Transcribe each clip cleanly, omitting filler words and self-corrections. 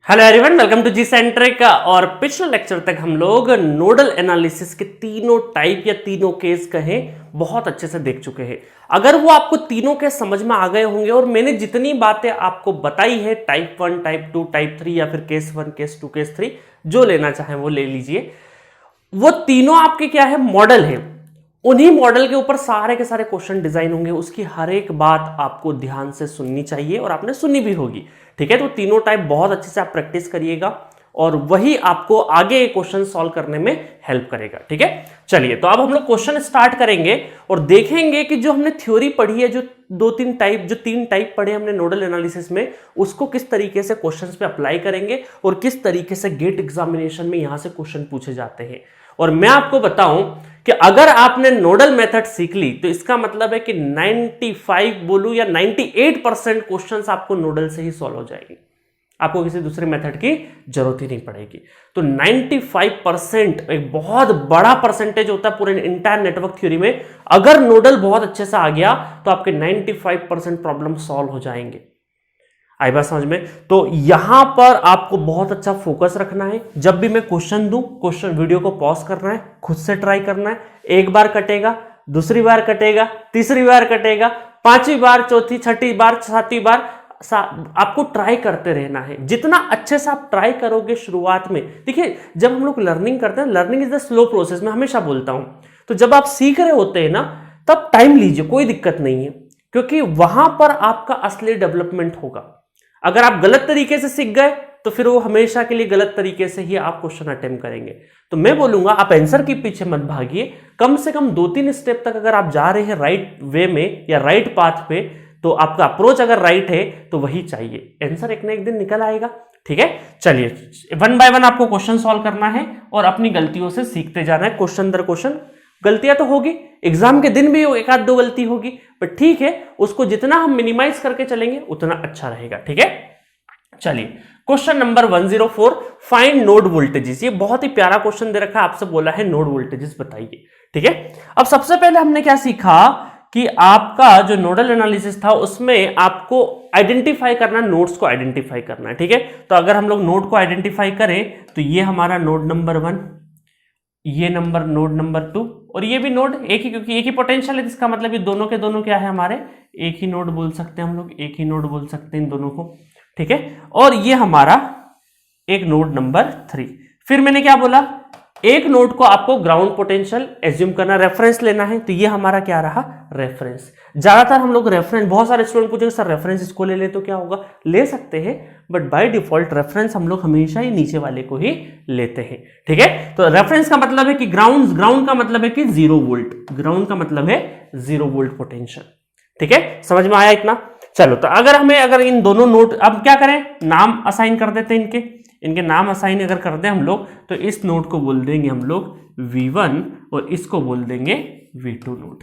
Hello everyone, welcome to G centric. और पिछले lecture तक हम लोग नोडल एनालिसिस के तीनों टाइप या तीनों केस कहें बहुत अच्छे से देख चुके हैं। अगर वो आपको तीनों केस समझ में आ गए होंगे और मैंने जितनी बातें आपको बताई है टाइप 1, टाइप 2, टाइप 3 या फिर केस 1, केस 2, केस 3 जो लेना चाहें वो ले लीजिए। वो तीनों आपके क्या है, मॉडल है। उन्हीं मॉडल के ऊपर सारे के सारे क्वेश्चन डिजाइन होंगे। उसकी हर एक बात आपको ध्यान से सुननी चाहिए और आपने सुनी भी होगी। ठीक है, तो तीनों टाइप बहुत अच्छे से आप प्रैक्टिस करिएगा और वही आपको आगे क्वेश्चन सॉल्व करने में हेल्प करेगा। ठीक है, चलिए तो अब हम लोग क्वेश्चन स्टार्ट करेंगे और देखेंगे कि जो हमने थ्योरी पढ़ी है, जो तीन टाइप पढ़े हमने नोडल एनालिसिस में, उसको किस तरीके से क्वेश्चंस पे अप्लाई करेंगे और किस तरीके से गेट एग्जामिनेशन में यहां से क्वेश्चन पूछे जाते हैं। और मैं आपको बताऊं कि अगर आपने नोडल मेथड सीख ली तो इसका मतलब है कि 95 बोलूं या 98% क्वेश्चंस आपको नोडल से ही सॉल्व हो जाएंगे। आपको किसी दूसरे मेथड की जरूरत ही नहीं पड़ेगी। तो 95% एक बहुत बड़ा परसेंटेज होता है पूरे इंटायर नेटवर्क थ्योरी में। अगर नोडल बहुत अच्छे से आ गया तो आपके 95% प्रॉब्लम सॉल्व हो जाएंगे। आई बात समझ में? तो यहां पर आपको बहुत अच्छा फोकस रखना है। जब भी मैं क्वेश्चन दूं, क्वेश्चन वीडियो को पॉज करना है, खुद से ट्राई करना है। एक बार कटेगा, दूसरी बार कटेगा, तीसरी बार कटेगा, पांचवी बार, चौथी, छठी बार, सातवीं बार आपको ट्राई करते रहना है। जितना अच्छे से आप ट्राई करोगे शुरुआत में, देखिए जब हम लोग लर्निंग करते हैं, learning is the slow process, मैं हमेशा बोलता हूं। तो जब आप सीख रहे होते हैं ना, तब टाइम लीजिए, कोई दिक्कत नहीं है, क्योंकि वहां पर आपका असली डेवलपमेंट होगा। अगर आप गलत तरीके से सीख गए तो फिर वो हमेशा के लिए गलत तरीके से ही आप क्वेश्चन अटेम्प्ट करेंगे। तो मैं बोलूंगा आप आंसर के पीछे मत भागिए। कम से कम 2-3 स्टेप तक अगर आप जा रहे हैं राइट वे में या राइट पाथ पे, तो आपका अप्रोच अगर राइट है तो वही चाहिए। आंसर एक ना एक दिन निकल आएगा। ठीक है, चलिए वन बाय वन आपको क्वेश्चन सॉल्व करना है और अपनी गलतियों से सीखते जाना है। क्वेश्चन दर क्वेश्चन गलतियां तो होगी, एग्जाम के दिन भी एक आध दो गलती होगी, पर ठीक है, उसको जितना हम मिनिमाइज करके चलेंगे उतना अच्छा रहेगा। ठीक है, चलिए question number 104, find node voltages. ये बहुत ही प्यारा क्वेश्चन दे रखा है, आपसे बोला है नोड वोल्टेजेस बताइए। ठीक है, अब सबसे पहले हमने क्या सीखा कि आपका जो नोडल एनालिसिस था उसमें आपको आइडेंटिफाई करना, नोड्स को आइडेंटिफाई करना है। ठीक है, तो अगर हम लोग नोड को आइडेंटिफाई करें तो ये हमारा नोड नंबर 1, ये नोड नंबर 2 और ये भी नोड एक ही, क्योंकि एक ही पोटेंशियल है। इसका मतलब ये दोनों के दोनों क्या है, हमारे एक ही नोड बोल सकते हैं हम लोग, एक ही नोड बोल सकते हैं इन दोनों को। ठीक है, और ये हमारा एक नोड नंबर 3। फिर मैंने क्या बोला, एक नोड को आपको ग्राउंड पोटेंशियल एज्यूम करना, रेफरेंस लेना है। तो ये हमारा क्या रहा, रेफरेंस। ज्यादातर हम लोग रेफरेंस, बहुत सारे स्टूडेंट पूछेंगे सर रेफरेंस इसको ले ले तो क्या होगा, ले सकते हैं, बट बाय डिफॉल्ट रेफरेंस हम लोग हमेशा ही नीचे वाले को ही लेते हैं। ठीक है, तो रेफरेंस का मतलब है कि ग्राउंड का मतलब है कि 0 वोल्ट, ग्राउंड का मतलब है 0 वोल्ट पोटेंशियल। ठीक है, समझ में आया इतना? चलो, तो अगर इन दोनों नोड, अब क्या करें, नाम असाइन कर देते हैं, इनके नाम असाइन अगर कर दें हम लोग, तो इस नोड को बोल देंगे हम लोग V1 और इसको बोल देंगे V2 नोड।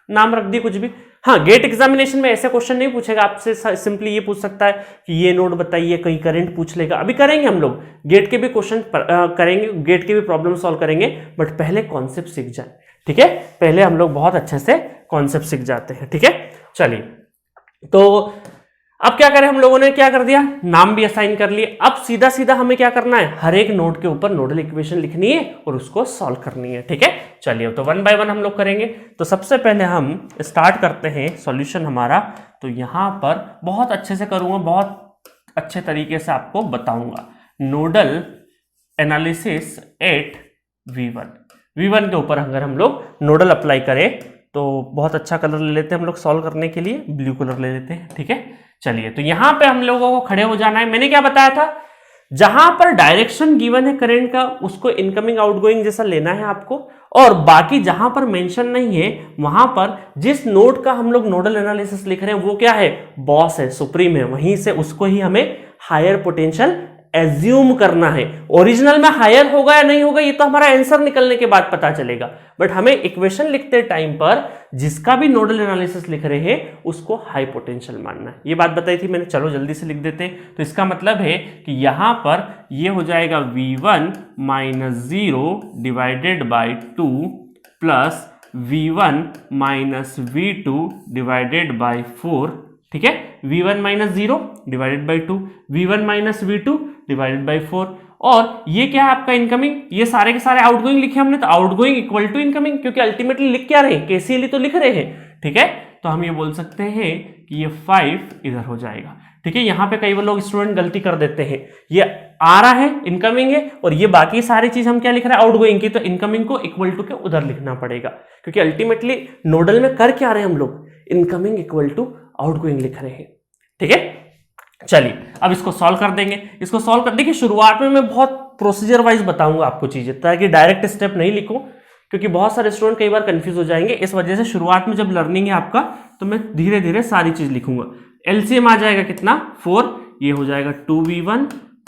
नाम रख दिए कुछ भी। हाँ, गेट एग्जामिनेशन में ऐसे क्वेश्चन नहीं पूछेगा आपसे, सिंपली ये पूछ सकता है कि ये नोड बताइए, कहीं करंट पूछ लेगा। अभी करेंगे हम लोग गेट के भी क्वेश्चन करेंगे, गेट के भी प्रॉब्लम सॉल्व करेंगे, बट पहले कॉन्सेप्ट सीख जाए। ठीक है, पहले हम लोग बहुत अच्छे से कॉन्सेप्ट सीख जाते हैं। ठीक है, चलिए तो अब क्या करें, हम लोगों ने क्या कर दिया, नाम भी असाइन कर लिए। अब सीधा सीधा हमें क्या करना है, हर एक नोड के ऊपर नोडल इक्वेशन लिखनी है और उसको सॉल्व करनी है। ठीक है, चलिए तो वन बाय वन हम लोग करेंगे। तो सबसे पहले हम स्टार्ट करते हैं सॉल्यूशन हमारा। तो यहां पर बहुत अच्छे से करूंगा, बहुत अच्छे तरीके से आपको बताऊंगा। नोडल एनालिसिस एट V1 के ऊपर अगर हम लोग नोडल अप्लाई करें तो बहुत अच्छा कलर ले लेते हैं हम लोग सॉल्व करने के लिए, ब्लू कलर ले लेते हैं। ठीक है, चलिए तो यहां पे हम लोगों को खड़े हो जाना है। मैंने क्या बताया था, जहां पर डायरेक्शन गिवन है करंट का, उसको इनकमिंग आउटगोइंग जैसा लेना है आपको, और बाकी जहां पर मेंशन नहीं है वहां पर जिस नोड का हम लोग नोडल एनालिसिस लिख रहे हैं वो क्या है, बॉस है, सुप्रीम है, वहीं से उसको ही हमें हायर पोटेंशियल एज्यूम करना है। ओरिजिनल में हायर होगा या नहीं होगा ये तो हमारा आंसर निकलने के बाद पता चलेगा, बट हमें इक्वेशन लिखते टाइम पर जिसका भी नोडल एनालिसिस लिख रहे हैं उसको हाई पोटेंशियल मानना है। ये बात बताई थी मैंने, चलो जल्दी से लिख देते हैं। तो इसका मतलब है कि यहां पर ये हो जाएगा V1 - 0 divided by 2 plus V1 - V2 divided by 4। ठीक है, V1 - 0 divided by 2, V1 - V2 divided by 4। और ये क्या है आपका इनकमिंग, ये सारे के सारे आउटगोइंग लिखे हमने, तो आउटगोइंग इक्वल टू इनकमिंग, क्योंकि अल्टीमेटली लिख क्या रहे हैं, केसीएल तो लिख रहे हैं, ठीक है। तो हम ये बोल सकते हैं कि ये 5 इधर हो जाएगा, ठीक है। यहाँ पे कई बार लोग स्टूडेंट गलती कर देते हैं, ये आ रहा है इनकमिंग है और ये बाकी सारी चीज हम क्या लिख रहे हैं आउटगोइंग की, तो इनकमिंग को इक्वल टू के उधर लिखना पड़ेगा, क्योंकि अल्टीमेटली नोडल में कर क्या रहे हैं हम लोग, इनकमिंग इक्वल टू आउटगोइंग लिख रहे हैं, ठीक है। चलिए अब इसको सॉल्व कर देंगे। इसको सॉल्व कर देखिए, शुरुआत में मैं बहुत प्रोसीजर वाइज बताऊंगा आपको चीजें, ताकि डायरेक्ट स्टेप नहीं लिखूं, क्योंकि बहुत सारे स्टूडेंट कई बार कंफ्यूज हो जाएंगे। इस वजह से शुरुआत में जब लर्निंग है आपका, तो मैं धीरे धीरे सारी चीज लिखूंगा। एलसीएम आ जाएगा कितना 4, ये हो जाएगा 2v1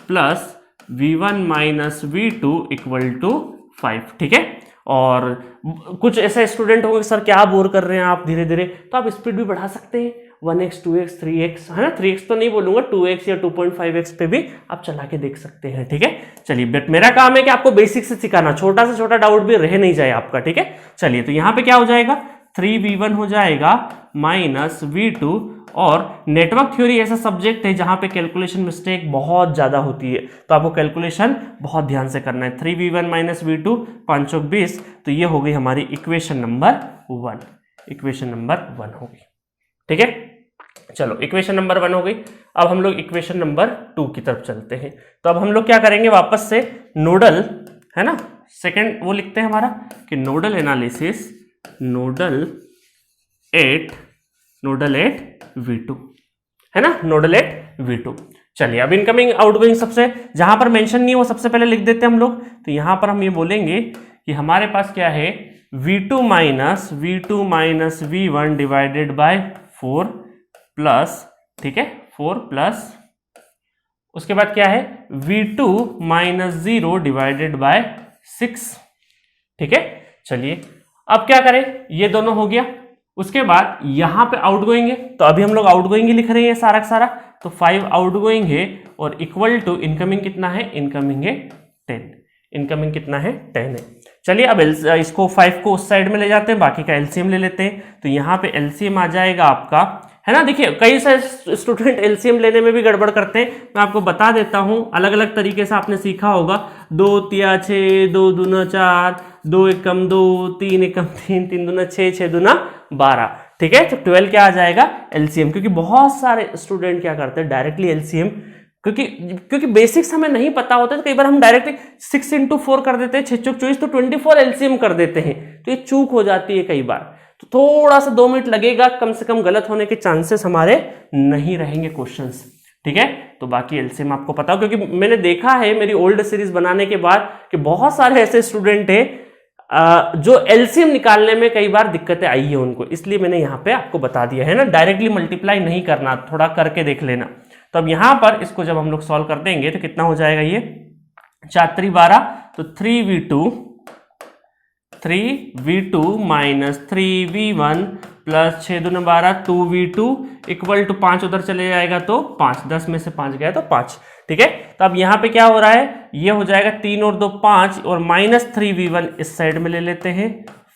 plus v1 minus v2 equal to 5, ठीक है। और कुछ ऐसे स्टूडेंट होंगे सर क्या बोर कर रहे हैं आप धीरे धीरे, तो आप स्पीड भी बढ़ा सकते हैं, 1x 2x 3x है ना, 3x तो नहीं बोलूंगा, 2x या 2.5x पे भी आप चला के देख सकते हैं, ठीक है। चलिए बट मेरा काम है कि आपको बेसिक से सिखाना, छोटा से छोटा डाउट भी रह नहीं जाए आपका, ठीक है। चलिए तो यहाँ पे क्या हो जाएगा, 3v1 हो जाएगा माइनस v2, और नेटवर्क थ्योरी ऐसा सब्जेक्ट है जहां पे कैलकुलेशन मिस्टेक बहुत ज्यादा होती है, तो आपको कैलकुलेशन बहुत ध्यान से करना है। 3v1 माइनस v2 5 20, तो ये हो गई हमारी इक्वेशन नंबर 1, इक्वेशन नंबर 1 होगी, ठीक है। चलो इक्वेशन नंबर 1 हो गई। अब हम लोग इक्वेशन नंबर 2 की तरफ चलते हैं। तो अब हम लोग क्या करेंगे, वापस से नोडल है ना, सेकंड वो लिखते हैं हमारा कि nodal analysis, nodal eight V2 है ना, नोडल एट V2। चलिए अब इनकमिंग आउटगोइंग सबसे जहां पर मेंशन नहीं है वो सबसे पहले लिख देते हैं हम लोग। तो यहां पर हम ये बोलेंगे कि हमारे पास क्या है, V2 minus V1 divided by 4 plus, ठीक है, 4 प्लस उसके बाद क्या है V2 माइनस 0 डिवाइडेड बाय 6, ठीक है। चलिए अब क्या करें, ये दोनों हो गया। उसके बाद यहां पे आउटगोइंग है, तो अभी हम लोग आउटगोइंग ही लिख रहे हैं सारा का सारा, तो 5 आउटगोइंग है और इक्वल टू इनकमिंग कितना है, इनकमिंग है 10, इनकमिंग कितना है 10 है। चलिए अब इसको 5 को उस साइड में ले जाते हैं, बाकी का एलसीएम ले लेते हैं। तो यहाँ पे एलसीएम आ जाएगा आपका, है ना। देखिए कई सारे स्टूडेंट एलसीएम लेने में भी गड़बड़ करते हैं, मैं आपको बता देता हूं, अलग अलग तरीके से आपने सीखा होगा। 2 तिया 6, 2 दूना 4, 2 एकम 2, 3 एकम 3, 3 दूना 6, 6 दूना 12, ठीक है। तो 12 क्या आ जाएगा एलसीएम, क्योंकि बहुत सारे स्टूडेंट क्या करते हैं डायरेक्टली एलसीएम, क्योंकि बेसिक्स हमें नहीं पता होता, तो कई बार हम डायरेक्टली 6 into 4 कर देते हैं, 6 चौक 24, तो 24 एलसीएम कर देते हैं, तो ये चूक हो जाती है कई बार। तो थोड़ा सा 2 मिनट लगेगा, कम से कम गलत होने के चांसेस हमारे नहीं रहेंगे क्वेश्चंस, ठीक है। तो बाकी एलसीएम आपको पता हो, क्योंकि मैंने देखा है मेरी ओल्ड सीरीज बनाने के बाद कि बहुत सारे ऐसे स्टूडेंट हैं जो एलसीएम निकालने में कई बार दिक्कतें आई है उनको, इसलिए मैंने यहाँ पे आपको बता दिया है ना, डायरेक्टली मल्टीप्लाई नहीं करना, थोड़ा करके देख लेना। तो अब यहां पर इसको जब हम लोग सॉल्व कर देंगे तो कितना हो जाएगा, ये 4 3 12, तो 3v2 माइनस 3v1 प्लस 6 दूना 12, 2v2 इक्वल टू 5 उधर चले जाएगा तो 5, 10 में से 5 गया तो 5, ठीक है। तो अब यहाँ पे क्या हो रहा है, ये हो जाएगा 3 और 2 5, और माइनस 3v1 इस साइड में ले लेते हैं,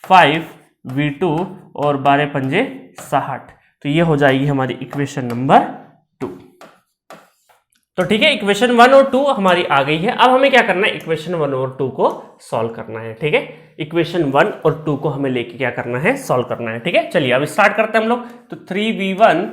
5v2 और 12 पंजे 60, तो ये हो जाएगी हमारी इक्वेशन नंबर 2। तो ठीक है, इक्वेशन 1 और 2 हमारी आ गई है। अब हमें क्या करना है, इक्वेशन 1 और 2 को सॉल्व करना है, ठीक है। इक्वेशन 1 और 2 को हमें लेके क्या करना है, सॉल्व करना है, ठीक है। चलिए अब स्टार्ट करते हैं हम लोग। तो 3v1,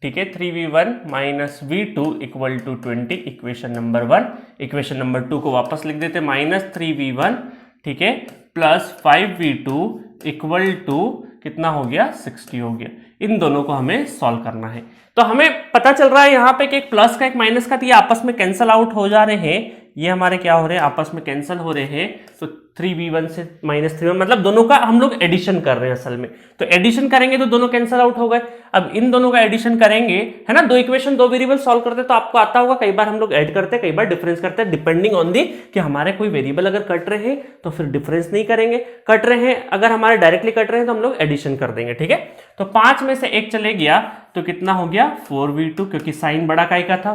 ठीक है, 3v1 minus v2 equal to 20, equation number 1। Equation number 2 को वापस लिख देते, माइनस 3v1, ठीक है, प्लस 5v2 इक्वल टू कितना हो गया, 60 हो गया। इन दोनों को हमें सॉल्व करना है। तो हमें पता चल रहा है यहाँ पे कि एक प्लस का एक माइनस का, तो ये आपस में कैंसल आउट हो जा रहे हैं, ये हमारे क्या हो रहे हैं, आपस में कैंसल हो रहे हैं। तो 3v1 से माइनस 3v1, मतलब दोनों का हम लोग एडिशन कर रहे हैं असल में, तो एडिशन करेंगे तो दोनों कैंसल आउट हो गए। अब इन दोनों का एडिशन करेंगे, है ना, 2 इक्वेशन 2 वेरिएबल सॉल्व करते तो आपको आता होगा, कई बार हम लोग ऐड करते हैं, कई बार डिफरेंस करते हैं, डिपेंडिंग ऑन दी कि हमारे कोई वेरिएबल अगर कट रहे हैं तो फिर डिफरेंस नहीं करेंगे, कट रहे हैं अगर हमारे डायरेक्टली कट रहे हैं तो हम लोग एडिशन कर देंगे, ठीक है। तो 5 में से 1 चले गया तो कितना हो गया, 4v2, क्योंकि साइन बड़ा काय का था,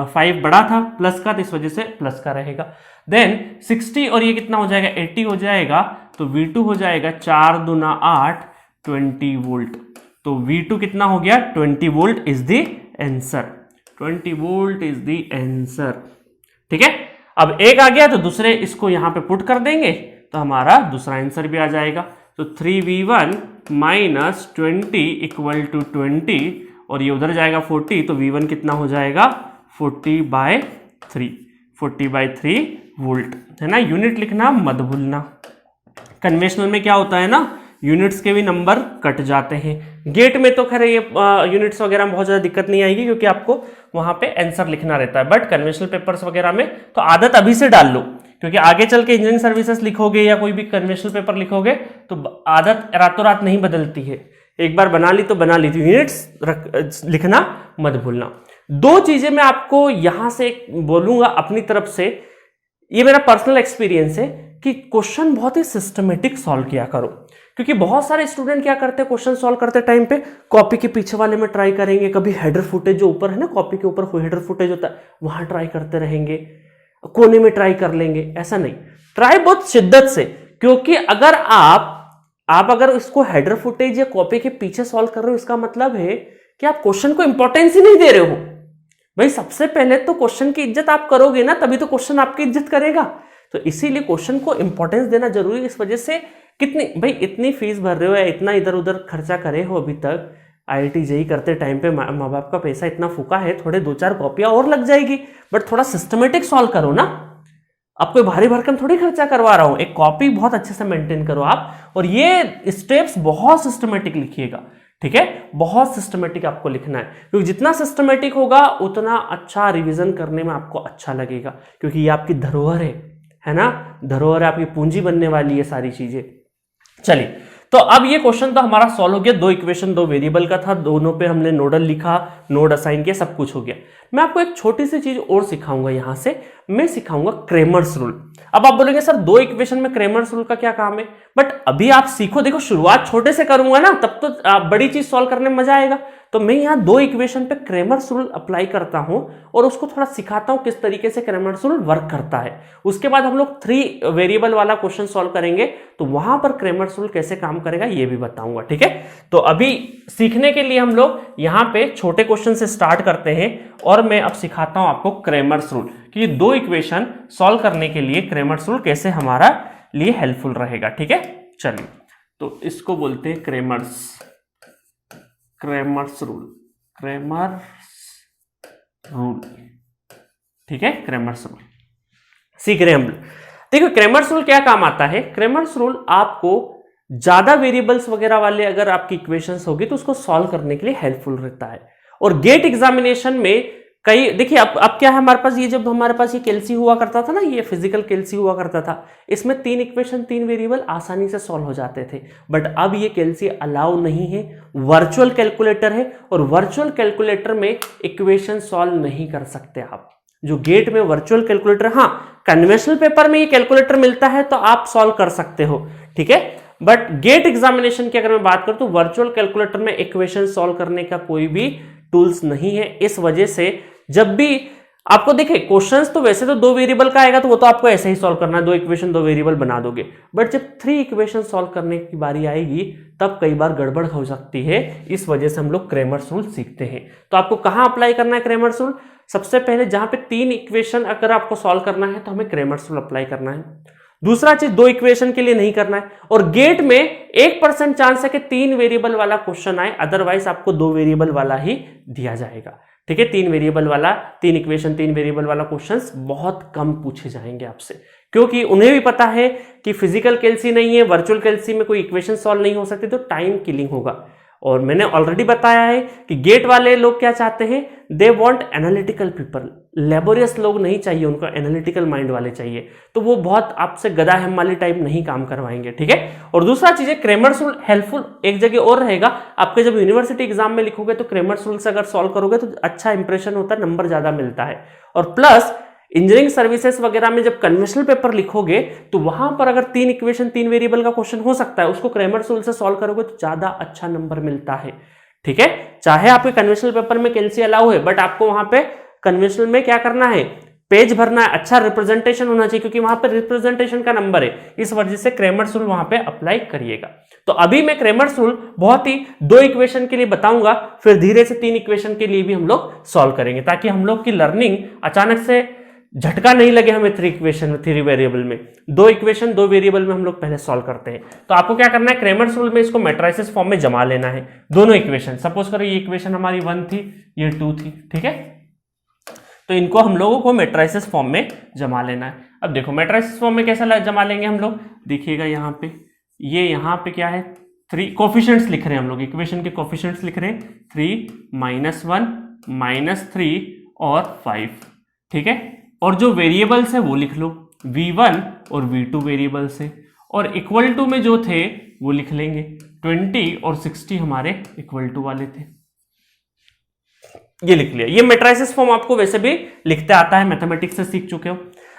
5 बड़ा था प्लस का, तो इस वजह से प्लस का रहेगा। देन 60 और ये कितना हो जाएगा, 80 हो जाएगा, तो v2 हो जाएगा 4 दूना 8, 20 वोल्ट। तो v2 कितना हो गया, 20 volt is the answer. 20 volt is the answer. ठीक है, अब एक आ गया तो दूसरे इसको यहां पे पुट कर देंगे तो हमारा दूसरा आंसर भी आ जाएगा। तो 3v1 माइनस 20 इक्वल टू 20 और ये उधर जाएगा 40, तो v1 कितना हो जाएगा 40/3 40/3 वोल्ट, है ना। यूनिट लिखना मत भूलना, कन्वेंशनल में क्या होता है ना, यूनिट्स के भी नंबर कट जाते हैं। गेट में तो खैर ये यूनिट्स वगैरह में बहुत ज़्यादा दिक्कत नहीं आएगी क्योंकि आपको वहाँ पे आंसर लिखना रहता है, बट कन्वेंशनल पेपर्स वगैरह में तो आदत अभी से डाल लो, क्योंकि आगे चल के इंजीनियरिंग सर्विसेज लिखोगे या कोई भी कन्वेंशनल पेपर लिखोगे तो आदत रातों रात नहीं बदलती है। एक बार बना ली तो बना ली, तो यूनिट्स लिखना मत भूलना। दो चीजें मैं आपको यहां से बोलूंगा अपनी तरफ से, ये मेरा पर्सनल एक्सपीरियंस है कि क्वेश्चन बहुत ही सिस्टमेटिक सॉल्व किया करो, क्योंकि बहुत सारे स्टूडेंट क्या करते हैं, क्वेश्चन सॉल्व करते टाइम पे कॉपी के पीछे वाले में ट्राई करेंगे, कभी हेडर फुटेज जो ऊपर है ना, कॉपी के ऊपर हेडर फुटेज होता है वहां ट्राई करते रहेंगे, कोने में ट्राई कर लेंगे। ऐसा नहीं, ट्राई बहुत शिद्दत से, क्योंकि अगर आप अगर इसको हेडर फुटेज या कॉपी के पीछे सॉल्व कर रहे हो, इसका मतलब है कि आप क्वेश्चन को इंपॉर्टेंस ही नहीं दे रहे हो। भाई सबसे पहले तो क्वेश्चन की इज्जत आप करोगे ना, तभी तो क्वेश्चन आपकी इज्जत करेगा। तो इसीलिए क्वेश्चन को इंपॉर्टेंस देना जरूरी है। इस वजह से कितनी भाई इतनी फीस भर रहे हो या इतना इधर उधर खर्चा करे हो अभी तक, IIT JEE करते टाइम पे माँ बाप का पैसा इतना फूका है, थोड़े 2-4 कॉपियां और लग जाएगी, बट थोड़ा सिस्टमेटिक सॉल्व करो ना। आपको भारी भरकम थोड़ी खर्चा करवा रहा हूं, एक कॉपी बहुत अच्छे से मेंटेन करो आप, और ये स्टेप्स बहुत सिस्टमेटिक लिखिएगा। ठीक है, बहुत सिस्टमेटिक आपको लिखना है, क्योंकि जितना सिस्टमेटिक होगा उतना अच्छा रिवीजन करने में आपको अच्छा लगेगा, क्योंकि ये आपकी धरोहर है ना, धरोहर है, आपकी पूंजी बनने वाली है सारी चीजें। चलिए, तो अब ये क्वेश्चन तो हमारा सॉल्व हो गया, 2 इक्वेशन 2 वेरिएबल का था, दोनों पे हमने नोडल लिखा, नोड असाइन किया, सब कुछ हो गया। मैं आपको एक छोटी सी चीज और सिखाऊंगा, यहां से मैं सिखाऊंगा क्रेमर्स रूल। अब आप बोलोगे सर 2 इक्वेशन में क्रेमर्स रूल का क्या काम है, बट अभी आप सीखो, देखो शुरुआत छोटे से करूंगा ना, तब तो बड़ी चीज सॉल्व करने में मजा आएगा। तो मैं यहाँ 2 इक्वेशन पे क्रेमर्स रूल अप्लाई करता हूं और उसको थोड़ा सिखाता हूं किस तरीके से क्रेमर्स रूल वर्क करता है। उसके बाद हम लोग 3 वेरिएबल वाला क्वेश्चन सॉल्व करेंगे, तो वहां पर क्रेमर्स रूल कैसे काम करेगा ये भी बताऊंगा। ठीक है, तो अभी सीखने के लिए हम लोग यहाँ पे छोटे क्वेश्चन से स्टार्ट करते हैं और मैं अब सिखाता हूं आपको क्रेमर्स रूल, कि 2 इक्वेशन सॉल्व करने के लिए क्रेमर्स रूल कैसे हमारा लिए हेल्पफुल रहेगा। ठीक है, चलिए, तो इसको बोलते हैं क्रेमर्स रूल, ठीक है, क्रेमर्स रूल सीख रहे हैं हम। देखो क्रेमर्स रूल क्या काम आता है, क्रेमर्स रूल आपको ज्यादा वेरिएबल्स वगैरह वाले अगर आपकी इक्वेशंस होगी तो उसको सॉल्व करने के लिए हेल्पफुल रहता है। और गेट एग्जामिनेशन में कई, देखिए अब क्या है हमारे पास, ये जब हमारे पास ये कैलसी हुआ करता था ना, ये फिजिकल कैलसी हुआ करता था, इसमें 3 इक्वेशन 3 वेरिएबल आसानी से सॉल्व हो जाते थे, बट अब ये कैलसी अलाउ नहीं है, वर्चुअल कैलकुलेटर है, और वर्चुअल कैलकुलेटर में इक्वेशन सॉल्व नहीं कर सकते आप। जो गेट में वर्चुअल कैलकुलेटर, हाँ कन्वेंशनल पेपर में ये कैलकुलेटर मिलता है तो आप सॉल्व कर सकते हो, ठीक है, बट गेट एग्जामिनेशन की अगर मैं बात करूं तो वर्चुअल कैलकुलेटर में इक्वेशन सॉल्व करने का कोई भी टूल्स नहीं है। इस वजह से जब भी आपको देखे क्वेश्चंस, तो वैसे तो 2 वेरिएबल का आएगा तो वो तो आपको ऐसे ही सॉल्व करना है, 2 इक्वेशन 2 वेरिएबल बना दोगे, बट जब 3 इक्वेशन सॉल्व करने की बारी आएगी तब कई बार गड़बड़ हो सकती है। इस वजह से हम लोग क्रेमर्स रूल सीखते हैं। तो आपको कहां अप्लाई करना है क्रेमर्स रूल, सबसे पहले जहां पे 3 इक्वेशन अगर आपको सॉल्व करना है तो हमें क्रेमर्स रूल अप्लाई करना है। दूसरा चीज 2 इक्वेशन के लिए नहीं करना है, और गेट में 1% चांस है कि 3 वेरिएबल वाला क्वेश्चन आए, अदरवाइज आपको 2 वेरिएबल वाला ही दिया जाएगा। ठीक है, 3 वेरिएबल वाला, 3 इक्वेशन 3 वेरिएबल वाला क्वेश्चंस बहुत कम पूछे जाएंगे आपसे, क्योंकि उन्हें भी पता है कि फिजिकल कैलसी नहीं है, वर्चुअल कैलसी में कोई इक्वेशन सॉल्व नहीं हो सकती, तो टाइम किलिंग होगा। और मैंने ऑलरेडी बताया है कि गेट वाले लोग क्या चाहते हैं, they want analytical people, laborious लोग नहीं चाहिए, उनको एनालिटिकल माइंड वाले चाहिए, तो वो बहुत आपसे गधा हम वाली टाइप नहीं काम करवाएंगे। ठीक है, और दूसरा चीज है क्रेमर्स रूल हेल्पफुल एक जगह और रहेगा, आपके जब यूनिवर्सिटी एग्जाम में लिखोगे तो क्रेमर्स रूल से अगर सॉल्व करोगे तो अच्छा इंप्रेशन होता है, नंबर ज्यादा मिलता है। और प्लस इंजीनियरिंग सर्विसेज वगैरह में जब कन्वेंशनल पेपर लिखोगे तो वहां पर अगर 3 इक्वेशन 3 वेरिएबल का क्वेश्चन हो सकता है, उसको क्रेमर्स रूल से सॉल्व करोगे तो ज्यादा अच्छा नंबर मिलता है। ठीक है, चाहे आपके कन्वेंशनल पेपर में कैलसी अलाउ है, बट आपको वहां पे कन्वेंशनल में क्या करना है, पेज भरना है, अच्छा रिप्रेजेंटेशन होना चाहिए, क्योंकि वहां पर रिप्रेजेंटेशन का नंबर है, इस वजह से क्रेमर्स रूल वहां पे अप्लाई करिएगा। तो अभी मैं क्रेमर्स रूल बहुत ही 2 इक्वेशन के लिए बताऊंगा, फिर धीरे से 3 इक्वेशन के लिए भी हम लोग सॉल्व करेंगे, ताकि हम लोग की लर्निंग अचानक से झटका नहीं लगे हमें 3 इक्वेशन में, 3 वेरिएबल में। 2 इक्वेशन 2 वेरिएबल में हम लोग पहले सॉल्व करते हैं। तो आपको क्या करना है, क्रेमर्स रूल में इसको मैट्रिसेस फॉर्म में जमा लेना है, दोनों इक्वेशन। सपोज करो ये इक्वेशन हमारी 1 थी, ये 2 थी, ठीक है। तो इनको हम लोगों को मैट्रिसेस फॉर्म में जमा लेना है। अब देखो मैट्रिसेस फॉर्म में कैसा जमा लेंगे हम लोग, देखिएगा यहाँ पे, ये यहाँ पे क्या है, 3 कोफिशिएंट्स लिख रहे हैं हम लोग, इक्वेशन के कोफिशिएंट्स लिख रहे हैं, 3 -1 -3 और 5, ठीक है। और जो वेरिएबल्स है वो लिख लो, v1 और v2 वेरिएबल्स है, और इक्वल टू में जो थे वो लिख लेंगे, 20 और 60 हमारे इक्वल टू वाले थे, ये लिख लिया। ये मैट्रिसेस फॉर्म आपको वैसे भी लिखते आता है, मैथमेटिक्स से सीख चुके हो।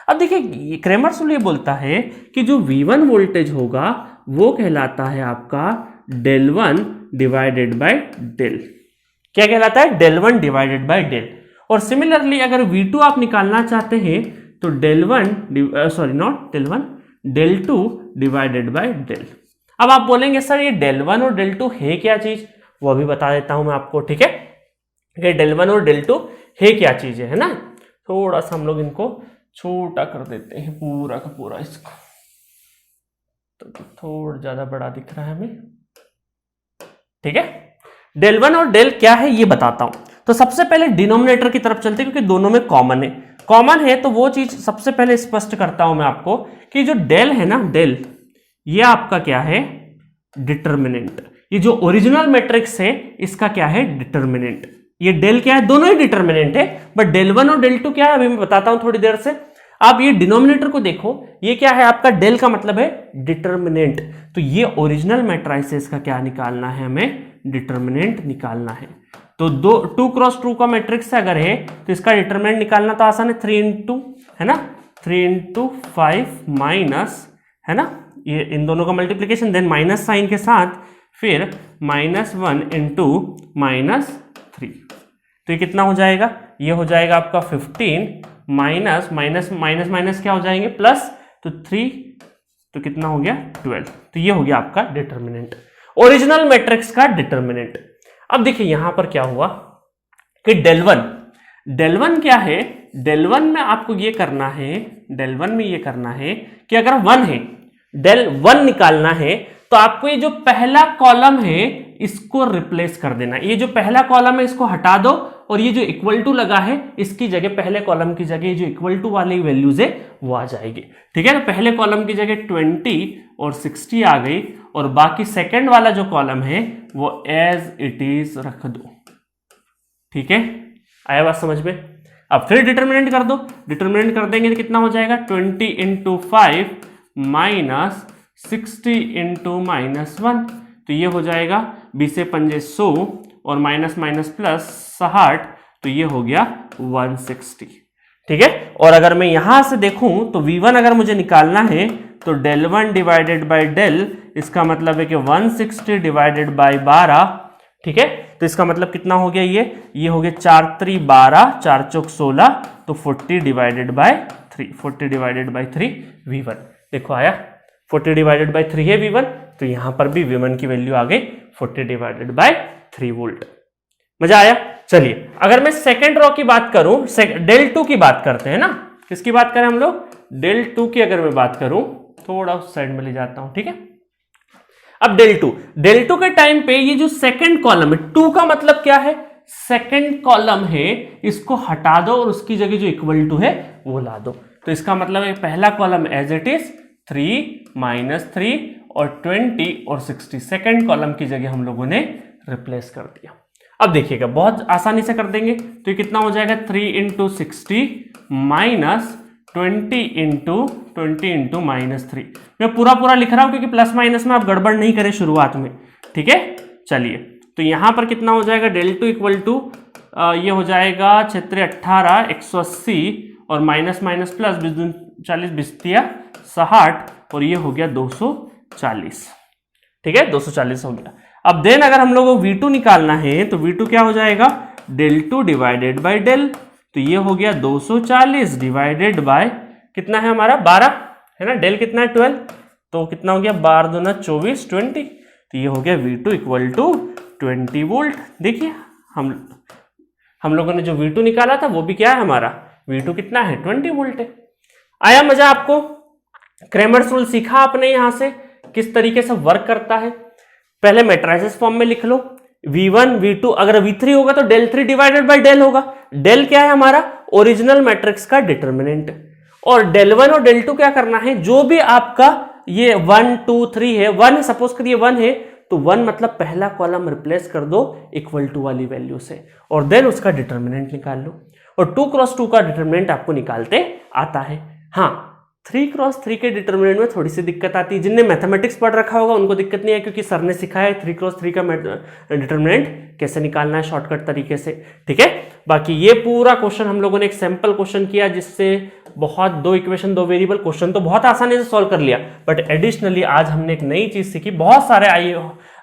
अब देखिए क्रेमर्स रूल ये बोलता है कि जो v1 वोल्टेज होगा वो कहलाता है आपका del1 डिवाइडेड बाय del। क्या कहलाता है, del1 डिवाइडेड बाय del। और सिमिलरली अगर v2 आप निकालना चाहते हैं तो del2 डिवाइडेड बाय del। अब आप बोलेंगे सर ये del1 और del2 है क्या चीज, वो भी बता देता हूं मैं आपको, ठीक है। del1 और del2 है क्या चीज है ना। थोड़ा सा हम लोग इनको छोटा कर देते हैं पूरा का पूरा, इसको तो थोड़ा ज्यादा बड़ा दिख रहा है हमें, ठीक है। del1 और del क्या है ये बताता हूं। तो सबसे पहले डिनोमिनेटर की तरफ चलते हैं, क्योंकि दोनों में कॉमन है तो वो चीज सबसे पहले स्पष्ट करता हूं मैं आपको कि जो del है ना, del ये आपका क्या है, डिटर्मिनेंट। ये जो ओरिजिनल मैट्रिक्स है इसका क्या है, डिटर्मिनेंट। ये del क्या है, दोनों ही डिटर्मिनेंट है, बट del1 और del2 क्या है अभी मैं बताता हूं थोड़ी देर से। आप ये डिनोमिनेटर को देखो, ये क्या है आपका, del का मतलब है डिटर्मिनेंट। तो ये ओरिजिनल मैट्रिसेस का क्या निकालना है, हमें डिटर्मिनेंट निकालना है। तो 2 क्रॉस 2 का मैट्रिक्स अगर है तो इसका डिटर्मिनेंट निकालना तो आसान है, 3 इंटू है ना, 3 इंटू 5 माइनस है ना, ये इन दोनों का मल्टीप्लीकेशन, देन माइनस साइन के साथ फिर -1 इंटू -3। तो ये कितना हो जाएगा, ये हो जाएगा आपका 15 माइनस माइनस माइनस माइनस क्या हो जाएंगे प्लस, तो 3 तो कितना हो गया 12। तो ये हो गया आपका डिटर्मिनेंट, ओरिजिनल मैट्रिक्स का डिटर्मिनेंट। अब देखिए यहां पर क्या हुआ कि del1 क्या है, del1 में आपको ये करना है, del1 में ये करना है कि अगर 1 है, del1 निकालना है तो आपको ये जो पहला कॉलम है इसको रिप्लेस कर देना। ये जो पहला कॉलम है इसको हटा दो, और ये जो इक्वल टू लगा है इसकी जगह, पहले कॉलम की जगह जो इक्वल टू वाली वैल्यूज है वो आ जाएगी, ठीक है। तो पहले कॉलम की जगह 20 और 60 आ गई, और बाकी सेकंड वाला जो कॉलम है वो एज इट इज रख दो, ठीक है। आया बात समझ में। अब फिर डिटर्मिनेंट कर दो, डिटर्मिनेंट कर देंगे तो कितना हो जाएगा, 20 इंटू 5 माइनस 60 इंटू -1। तो ये हो जाएगा 20 से 5 100 और माइनस माइनस प्लस 60, तो ये हो गया 160, ठीक है। और अगर मैं यहां से देखूं तो v1 अगर मुझे निकालना है तो del1 डिवाइडेड बाय del, इसका मतलब है कि 160 डिवाइडेड बाय 12, ठीक है। तो इसका मतलब कितना हो गया, ये हो गया 4 3 12, 4 चौक 16, तो 40 divided by 3, 40 divided by 3 v1। देखो आया, 40 डिवाइडेड बाय 3 है v1, तो यहां पर भी v1 की वैल्यू आ गई 40 डिवाइडेड बाय 3 वोल्ट। मजा आया। चलिए अगर मैं सेकेंड रॉ की बात करूं, del2 की बात करते हैं ना, किसकी बात करें हम लोग, del2 की अगर मैं बात करूं, थोड़ा उस साइड में ले जाता हूं, ठीक है। अब del2 के टाइम पे ये जो सेकंड कॉलम है, 2 का मतलब क्या है, सेकंड कॉलम है, इसको हटा दो और उसकी जगह जो इक्वल टू है वो ला दो। तो इसका मतलब है पहला कॉलम एज इट इज 3 -3 और 20 और 60, सेकंड कॉलम की जगह हम लोगों ने रिप्लेस कर दिया। अब देखिएगा बहुत आसानी से कर देंगे, तो ये कितना हो जाएगा, 3 इंटू 60 माइनस 20 इंटू -3। मैं पूरा लिख रहा हूं क्योंकि प्लस माइनस में आप गड़बड़ नहीं करें शुरुआत में, ठीक है। चलिए तो यहां पर कितना हो जाएगा, del2 इक्वल टू ये हो जाएगा 6 18 180 और माइनस माइनस प्लस 40 20 60 और ये हो गया 240, ठीक है, 240 हो गया। अब देन अगर हम लोगों को v2 निकालना है तो v2 क्या हो जाएगा, del2 डिवाइडेड बाय del, तो ये हो गया 240 डिवाइडेड बाय कितना है हमारा 12 है ना, डेल कितना है 12, तो कितना हो गया 12 दूना 24 20, तो ये हो गया V2 इक्वल टू 20 वोल्ट। देखिए हम लोगों ने जो V2 निकाला था वो भी क्या है हमारा, V2 कितना है 20 वोल्ट है। आया मजा आपको? क्रेमर्स रूल सीखा आपने यहां से किस तरीके से वर्क करता है। पहले मैट्रिसेस फॉर्म में लिख लो, V1 V2, अगर V3 होगा तो डेल 3 डिवाइडेड बाय डेल होगा। डेल क्या है हमारा, ओरिजिनल मैट्रिक्स का डिटर्मिनेंट, और डेल 1 और डेल 2 क्या करना है, जो भी आपका ये 1 2 3 है, 1 सपोज करिए 1 है तो 1 मतलब पहला कॉलम रिप्लेस कर दो इक्वल टू वाली वैल्यू से, और देन उसका डिटर्मिनेंट निकाल लो, और 2 क्रॉस 2 का डिटर्मिनेंट आपको निकालते आता है। हाँ, 3 क्रॉस 3 के डिटर्मिनेंट में थोड़ी सी दिक्कत आती है, जिनने मैथमेटिक्स पढ़ रखा होगा उनको दिक्कत नहीं है, क्योंकि सर ने सिखाया है 3 क्रॉस 3 का डिटर्मिनेंट कैसे निकालना है शॉर्टकट तरीके से, ठीक है। बाकी ये पूरा क्वेश्चन हम लोगों ने एक सैंपल क्वेश्चन किया, जिससे बहुत 2 इक्वेशन 2 वेरिएबल क्वेश्चन तो बहुत आसानी से सॉल्व कर लिया, बट एडिशनली आज हमने एक नई चीज सीखी। बहुत सारे आई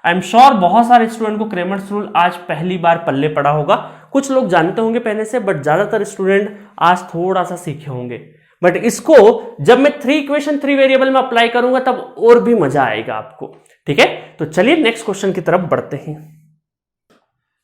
एम श्योर बहुत सारे स्टूडेंट को क्रेमर्स रूल आज पहली बार पल्ले पड़ा होगा, कुछ लोग जानते होंगे पहले से, बट ज्यादातर स्टूडेंट आज थोड़ा सा सीखे होंगे। बट इसको जब मैं 3 इक्वेशन 3 वेरिएबल में अप्लाई करूंगा तब और भी मजा आएगा आपको, ठीक है। तो चलिए नेक्स्ट क्वेश्चन की तरफ बढ़ते हैं।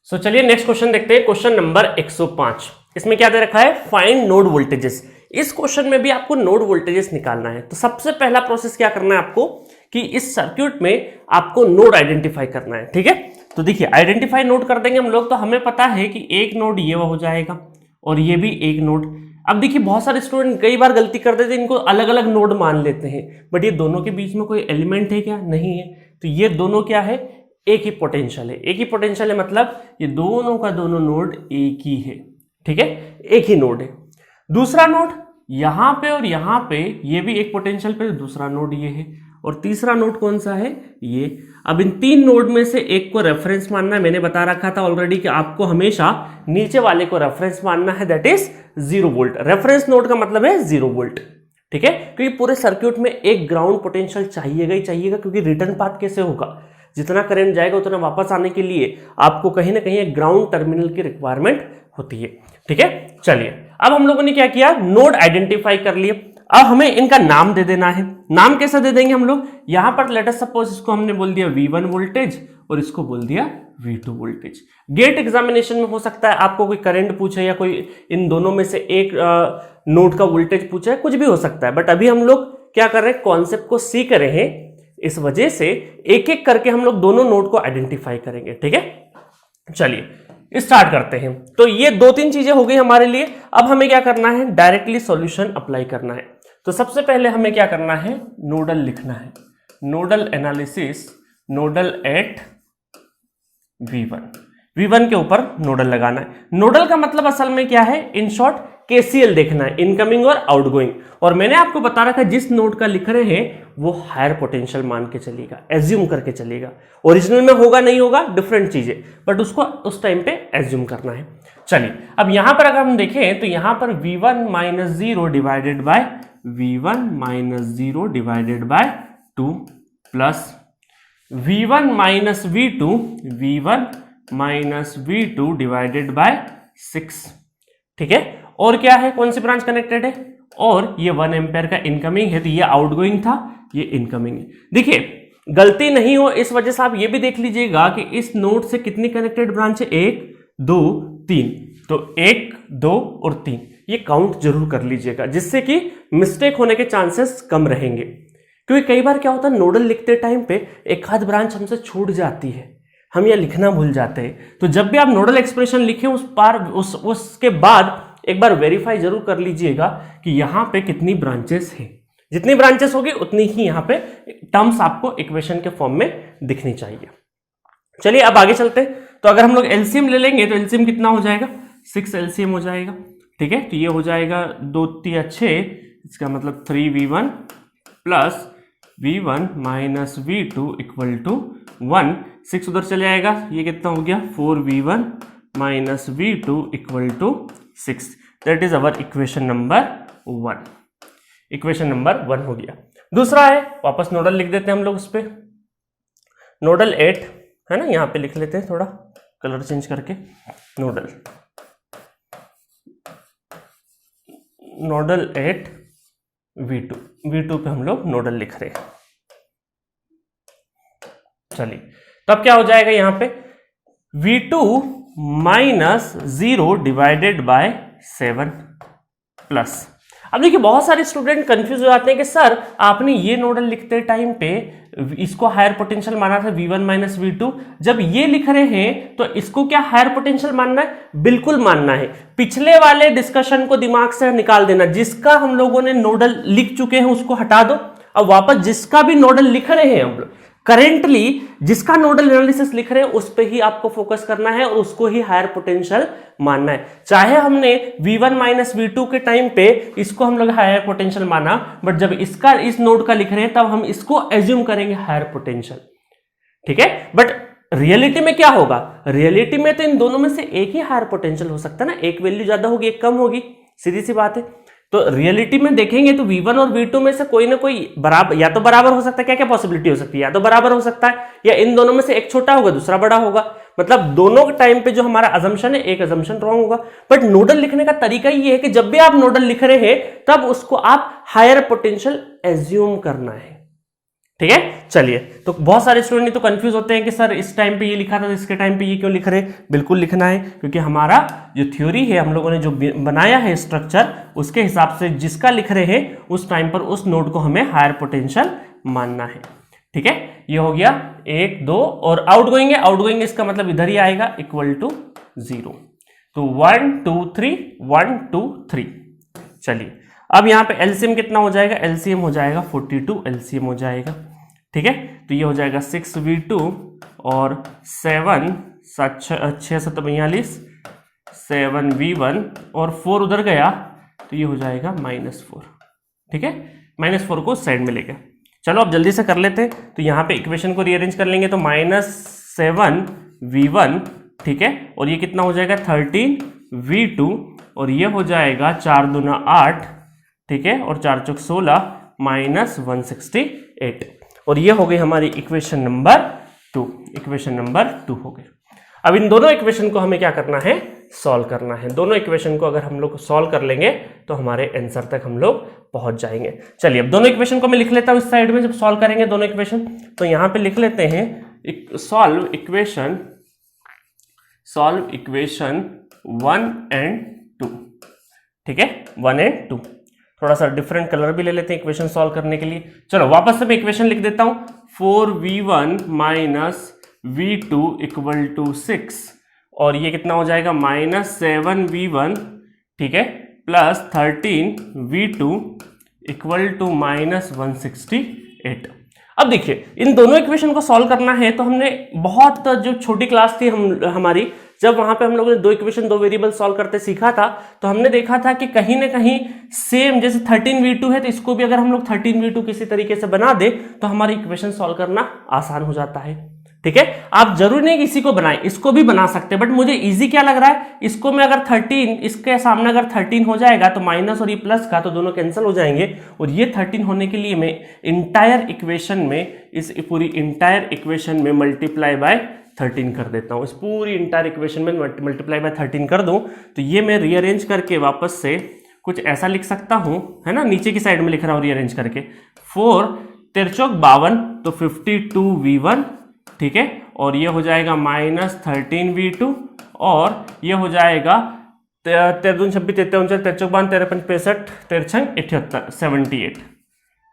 सो चलिए नेक्स्ट क्वेश्चन देखते हैं, क्वेश्चन नंबर 105। इसमें क्या दे रखा है, फाइंड नोड वोल्टेजेस। इस क्वेश्चन में भी आपको नोड वोल्टेजेस निकालना है। तो सबसे पहला प्रोसेस क्या करना है आपको, कि इस सर्किट में आपको नोड आइडेंटिफाई करना है, ठीक है। तो देखिए आइडेंटिफाई नोड कर देंगे हम लोग, तो हमें पता है कि एक नोड ये हो जाएगा और ये भी एक नोड। अब देखिए बहुत सारे स्टूडेंट कई बार गलती कर देते हैं, इनको अलग अलग नोड मान लेते हैं, बट ये दोनों के बीच में कोई एलिमेंट है क्या, नहीं है। तो ये दोनों क्या है, एक ही पोटेंशियल है। एक ही पोटेंशियल है मतलब ये दोनों का दोनों नोड एक ही है, ठीक है, एक ही नोड है। दूसरा नोड यहां पे और यहां पे, ये भी एक पोटेंशियल पे, दूसरा नोड ये है, और तीसरा नोड कौन सा है, ये। अब इन 3 नोड में से एक को रेफरेंस मानना है। मैंने बता रखा था ऑलरेडी कि आपको हमेशा नीचे वाले को रेफरेंस मानना है, that is 0 volt. Reference node का मतलब है 0 वोल्ट, ठीक है, क्योंकि पूरे सर्किट में एक ग्राउंड पोटेंशियल चाहिएगा ही चाहिएगा, क्योंकि रिटर्न पाथ कैसे होगा, जितना करंट जाएगा उतना वापस आने के लिए आपको कहीं ना कहीं एक ग्राउंड टर्मिनल की रिक्वायरमेंट होती है, ठीक है। चलिए अब हम लोगों ने क्या किया, नोड आइडेंटिफाई कर लिए। अब हमें इनका नाम दे देना है। नाम कैसे दे देंगे हम लोग, यहां पर लेट अस सपोज इसको हमने बोल दिया V1 वोल्टेज और इसको बोल दिया V2 वोल्टेज। गेट एग्जामिनेशन में हो सकता है आपको कोई करंट पूछे या कोई इन दोनों में से एक नोड का वोल्टेज पूछे, कुछ भी हो सकता है, बट अभी हम लोग क्या कर रहे हैं, कॉन्सेप्ट को सीख रहे हैं, इस वजह से एक एक करके हम लोग दोनों नोड को आइडेंटिफाई करेंगे, ठीक है। चलिए स्टार्ट करते हैं। तो ये 2-3 चीजें हो गई हमारे लिए। अब हमें क्या करना है, डायरेक्टली सॉल्यूशन अप्लाई करना है। तो सबसे पहले हमें क्या करना है, नोडल लिखना है। Nodal analysis, nodal eight V1 के ऊपर नोडल लगाना है। नोडल का मतलब असल में क्या है, इन शॉर्ट KCL देखना है, इनकमिंग और आउटगोइंग। और मैंने आपको बता रखा है जिस नोड का लिख रहे हैं वो हायर पोटेंशियल मान के चलेगा, एज्यूम करके चलेगा। ओरिजिनल में होगा नहीं होगा डिफरेंट चीजें, बट उसको उस टाइम पे एज्यूम करना है। चलिए अब यहां पर अगर हम देखें तो यहां पर V1 - 0 divided by V1 - 0 divided by 2 plus V1 - V2 V1 - V2 divided by 6, ठीक है। और क्या है, कौन सी ब्रांच कनेक्टेड है, और ये 1 एम्पेयर का इनकमिंग है, तो ये आउटगोइंग था, ये इनकमिंग है। देखिए गलती नहीं हो इस वजह से आप ये भी देख लीजिएगा कि इस नोड से कितनी कनेक्टेड ब्रांच है, 1 2 3, तो 1 2 और 3 ये काउंट जरूर कर लीजिएगा, जिससे कि मिस्टेक होने के चांसेस कम रहेंगे। क्योंकि कई बार क्या होता है, नोडल लिखते टाइम पे एक आध ब्रांच हमसे छूट जाती है, हम यह लिखना भूल जाते हैं। तो जब भी आप नोडल एक्सप्रेशन लिखें उसके बाद एक बार वेरीफाई जरूर कर लीजिएगा कि यहां पे कितनी ब्रांचेस हैं। जितनी ब्रांचेस होगी उतनी ही यहां पे टर्म्स आपको इक्वेशन के फॉर्म में दिखनी चाहिए। चलिए अब आगे चलते हैं। तो अगर हम लोग एलसीएम ले लेंगे तो एलसीएम कितना हो जाएगा, 6 एलसीएम हो जाएगा, ठीक है। तो ये हो जाएगा 2 3 6, इसका मतलब 3V1 plus V1 - V2 equal to 1, 6 उधर चले आएगा, ये कितना हो गया 4V1 - V2 equal to 6। That is our equation number 1। Equation number 1 हो गया। दूसरा है, वापस नोडल लिख देते हैं हम लोग उस पर, नोडल 8 है ना, यहां पे लिख लेते हैं थोड़ा कलर चेंज करके, नोडल नोडल एट V2 पे हम लोग नोडल लिख रहे हैं। चलिए, तो अब क्या हो जाएगा यहां पे V2 minus 0 divided by 7 plus. अब देखिए बहुत सारे स्टूडेंट कंफ्यूज हो जाते हैं कि सर आपने ये नोडल लिखते टाइम पे इसको हायर पोटेंशियल माना था V1 माइनस V2, जब ये लिख रहे हैं तो इसको क्या हायर पोटेंशियल मानना है? बिल्कुल मानना है। पिछले वाले डिस्कशन को दिमाग से निकाल देना, जिसका हम लोगों ने नोडल लिख चुके हैं उसको हटा दो, अब वापस जिसका भी नोडल लिख रहे हैं हम लोग करेंटली जिसका नोडल एनालिसिस लिख रहे हैं उस पे ही आपको फोकस करना है और उसको ही हायर पोटेंशियल मानना है। चाहे हमने V1 माइनस V2 के टाइम पे इसको हम लोग हायर पोटेंशियल माना, बट जब इसका इस नोड का लिख रहे हैं तब हम इसको एज्यूम करेंगे हायर पोटेंशियल, ठीक है। बट रियलिटी में क्या होगा? रियलिटी में तो इन दोनों में से एक ही हायर पोटेंशियल हो सकता है ना, एक वैल्यू ज्यादा होगी एक कम होगी, सीधी सी बात है। तो रियलिटी में देखेंगे तो V1 और V2 में से कोई ना कोई बराबर, या तो बराबर हो सकता है, क्या क्या पॉसिबिलिटी हो सकती है, या तो बराबर हो सकता है या इन दोनों में से एक छोटा होगा दूसरा बड़ा होगा, मतलब दोनों के टाइम पे जो हमारा अजम्पशन है एक अजम्पशन रॉन्ग होगा। बट नोडल लिखने का तरीका ये है कि जब भी आप नोडल लिख रहे हैं तब उसको आप हायर पोटेंशियल एज्यूम करना है, ठीक है। चलिए, तो बहुत सारे स्टूडेंट तो कंफ्यूज होते हैं कि सर इस टाइम पे ये लिखा था इसके टाइम पे ये क्यों लिख रहे हैं। बिल्कुल लिखना है, क्योंकि हमारा जो थ्योरी है हम लोगों ने जो बनाया है स्ट्रक्चर, उसके हिसाब से जिसका लिख रहे हैं उस टाइम पर उस नोड को हमें हायर पोटेंशियल मानना है, ठीक है। ये हो गया 1 2 और आउटगोइंग इसका मतलब इधर ही आएगा इक्वल टू 0। तो 1 2 3 1 2 3। चलिए, अब यहां पे एलसीएम कितना हो जाएगा? एलसीएम हो जाएगा 42 एलसीएम हो जाएगा, ठीक है। तो ये हो जाएगा 6V2 और 7 6 7 42 7V1 और 4 उधर गया तो ये हो जाएगा -4, ठीक है। -4 को साइड में लेके चलो अब जल्दी से कर लेते हैं। तो यहाँ पे इक्वेशन को रीअरेंज कर लेंगे तो -7V1, ठीक है, और ये कितना हो जाएगा 13V2 और ये हो जाएगा 4 दूना 8, ठीक है, और 4 चौक 16 -168 और ये हो गई हमारी इक्वेशन नंबर 2। इक्वेशन नंबर 2 हो गई। अब इन दोनों इक्वेशन को हमें क्या करना है? सॉल्व करना है। दोनों इक्वेशन को अगर हम लोग सॉल्व कर लेंगे तो हमारे आंसर तक हम लोग पहुंच जाएंगे। चलिए, अब दोनों इक्वेशन को मैं लिख लेता हूं इस साइड में। जब सॉल्व करेंगे दोनों इक्वेशन तो यहां पे लिख लेते हैं सॉल्व इक्वेशन 1 एंड 2, ठीक है, 1 एंड 2। थोड़ा सा डिफरेंट कलर भी ले लेते हैं इक्वेशन सॉल्व करने के लिए। चलो वापस से मैं इक्वेशन लिख देता हूं 4V1 minus V2 equal to 6 और ये कितना हो जाएगा -7V1, ठीक है, प्लस 13V2 इक्वल टू -168। अब देखिए इन दोनों इक्वेशन को सॉल्व करना है तो हमने बहुत जो छोटी क्लास थी हमारी, जब वहां पे हम लोगों ने दो इक्वेशन दो वेरिएबल सॉल्व करते सीखा था तो हमने देखा था कि कहीं ना कहीं सेम, जैसे 13V2 है तो इसको भी अगर हम लोग 13V2 किसी तरीके से बना दे तो हमारी इक्वेशन सॉल्व करना आसान हो जाता है, ठीक है। आप जरूरी नहीं कि इसी को बनाएं, इसको भी बना सकते हैं, बट मुझे इजी क्या लग रहा है, इसको मैं अगर 13, इसके सामने अगर 13 हो जाएगा तो माइनस और ये प्लस का तो दोनों कैंसिल हो जाएंगे और ये 13 होने के लिए मैं इंटायर इक्वेशन में, इस पूरी इंटायर इक्वेशन में मल्टीप्लाई बाय 13 कर देता हूं। इस पूरी इंटायर इक्वेशन में मल्टीप्लाई बाय 13 कर दूं तो ये मैं रीअरेंज करके वापस से कुछ ऐसा लिख सकता हूं, है ना, नीचे की साइड में लिख रहा हूं रीअरेंज करके 4 तेरचौक 52 तो 52V1, ठीक है, और ये हो जाएगा -13V2 और ये हो जाएगा 13 26 13 13 53 65 73 78,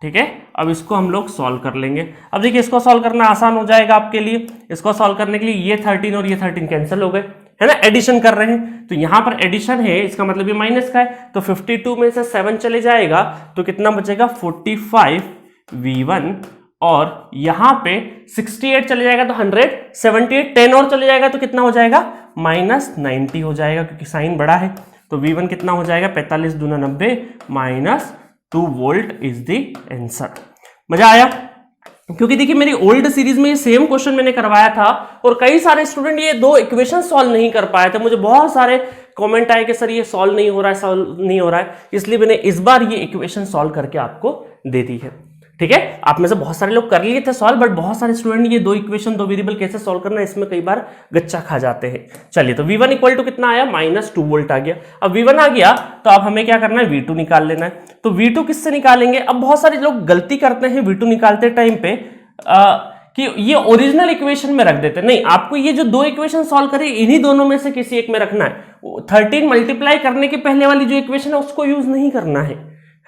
ठीक है। अब इसको हम लोग सॉल्व कर लेंगे। अब देखिए इसको सॉल्व करना आसान हो जाएगा आपके लिए। इसको सॉल्व करने के लिए ये 13 और ये 13 कैंसिल हो गए, है ना, एडिशन कर रहे हैं तो यहां पर एडिशन है, इसका मतलब ये माइनस का है तो 52 में से 7 चले जाएगा तो कितना बचेगा 45V1 और यहां पे 68 चले जाएगा तो 100, 78 10 और चले जाएगा तो कितना हो जाएगा -90 हो जाएगा, क्योंकि साइन बड़ा है तो V1 कितना हो जाएगा 45 दूना 90 -2 वोल्ट इज द आंसर। मजा आया? क्योंकि देखिए मेरी ओल्ड सीरीज में ये सेम क्वेश्चन मैंने करवाया था और कई सारे स्टूडेंट ये दो इक्वेशन सॉल्व नहीं कर पाए थे। मुझे बहुत सारे कमेंट आए कि सर ये सॉल्व नहीं हो रहा है, सॉल्व नहीं हो रहा है, इसलिए मैंने इस बार ये इक्वेशन सॉल्व करके आपको दे दी है, ठीक है, आप में से बहुत सारे लोग कर लिए थे सॉल्व, बट बहुत सारे स्टूडेंट ये दो इक्वेशन दो वेरिएबल कैसे सॉल्व करना है इसमें कई बार गच्चा खा जाते हैं। चलिए, तो V1 इक्वल टू कितना आया, -2 वोल्ट आ गया। अब V1 आ गया तो अब हमें क्या करना है, V2 निकाल लेना है। तो V2 किससे निकालेंगे, अब बहुत सारे लोग गलती करते हैं V2 निकालते टाइम पे कि ये ओरिजिनल इक्वेशन में रख देते हैं। नहीं, आपको ये जो दो इक्वेशन सॉल्व करें इन्हीं दोनों में से किसी एक में रखना है। 13 मल्टीप्लाई करने के पहले वाली जो इक्वेशन है उसको यूज नहीं करना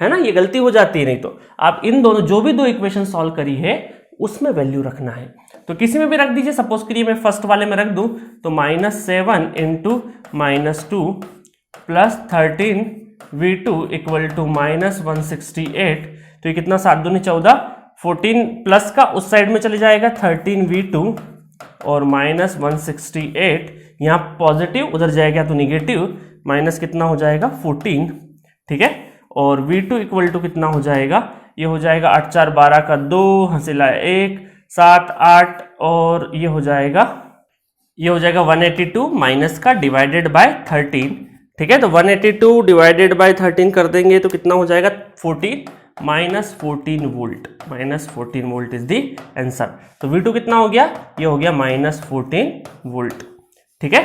है ना, ये गलती हो जाती है। नहीं तो आप इन दोनों जो भी दो इक्वेशन सॉल्व करी है उसमें वैल्यू रखना है। तो किसी में भी रख दीजिए, सपोज करिए मैं फर्स्ट वाले में रख दूं तो -7 × -2 प्लस 13 V2 इक्वल टू -168। तो ये कितना, 7 दूनी 14, 14 प्लस का उस साइड में चले जाएगा 13 V2 और -168, यहाँ पॉजिटिव उधर जाएगा तो निगेटिव, माइनस कितना हो जाएगा 14, ठीक है। और V2 इक्वल टू कितना हो जाएगा, ये हो जाएगा 8 4 12 का 2, हंसिला 1 7 8, और ये हो जाएगा 182 माइनस का डिवाइडेड बाय 13, ठीक है। तो 182 डिवाइडेड बाय 13 कर देंगे तो कितना हो जाएगा 14 -14 volt, -14 volt is the answer. तो V2 कितना हो गया, ये हो गया -14 वोल्ट, ठीक है।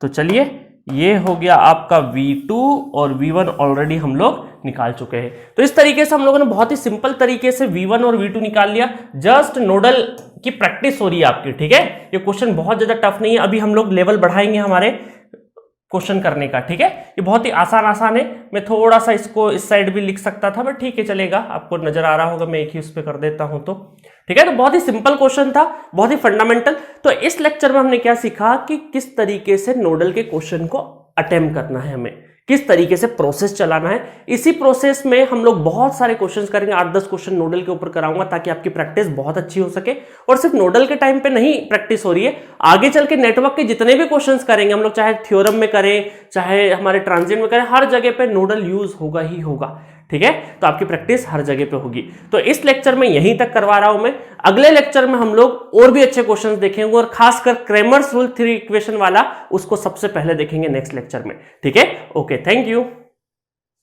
तो चलिए, ये हो गया आपका V2 और V1 ऑलरेडी हम लोग निकाल चुके हैं। तो इस तरीके से हम लोगों ने बहुत ही सिंपल तरीके से V1 और V2 निकाल लिया। जस्ट नोडल की प्रैक्टिस हो रही है आपकी, ठीक है। ये क्वेश्चन बहुत ज्यादा टफ नहीं है, अभी हम लोग लेवल बढ़ाएंगे हमारे क्वेश्चन करने का, ठीक है। ये बहुत ही आसान है। मैं थोड़ा सा इसको इस साइड भी लिख सकता था, बट ठीक है चलेगा, आपको नजर आ रहा होगा, मैं एक ही उस पर कर देता हूं तो, ठीक है। तो बहुत ही सिंपल क्वेश्चन था, बहुत ही फंडामेंटल। तो इस लेक्चर में हमने क्या सीखा कि किस तरीके से नोडल के क्वेश्चन को अटेम्प्ट करना है, हमें किस तरीके से प्रोसेस चलाना है। इसी प्रोसेस में हम लोग बहुत सारे क्वेश्चंस करेंगे, 8-10 क्वेश्चन नोडल के ऊपर कराऊंगा ताकि आपकी प्रैक्टिस बहुत अच्छी हो सके। और सिर्फ नोडल के टाइम पे नहीं प्रैक्टिस हो रही है, आगे चल के नेटवर्क के जितने भी क्वेश्चंस करेंगे हम लोग, चाहे थ्योरम में करें चाहे हमारे ट्रांजिएंट में करें, हर जगह पे नोडल यूज होगा ही होगा, ठीक है। तो आपकी प्रैक्टिस हर जगह पे होगी। तो इस लेक्चर में यहीं तक करवा रहा हूं मैं। अगले लेक्चर में हम लोग और भी अच्छे क्वेश्चंस देखेंगे, और खासकर क्रेमर्स रूल 3 इक्वेशन वाला उसको सबसे पहले देखेंगे नेक्स्ट लेक्चर में, ठीक है। Okay, thank you.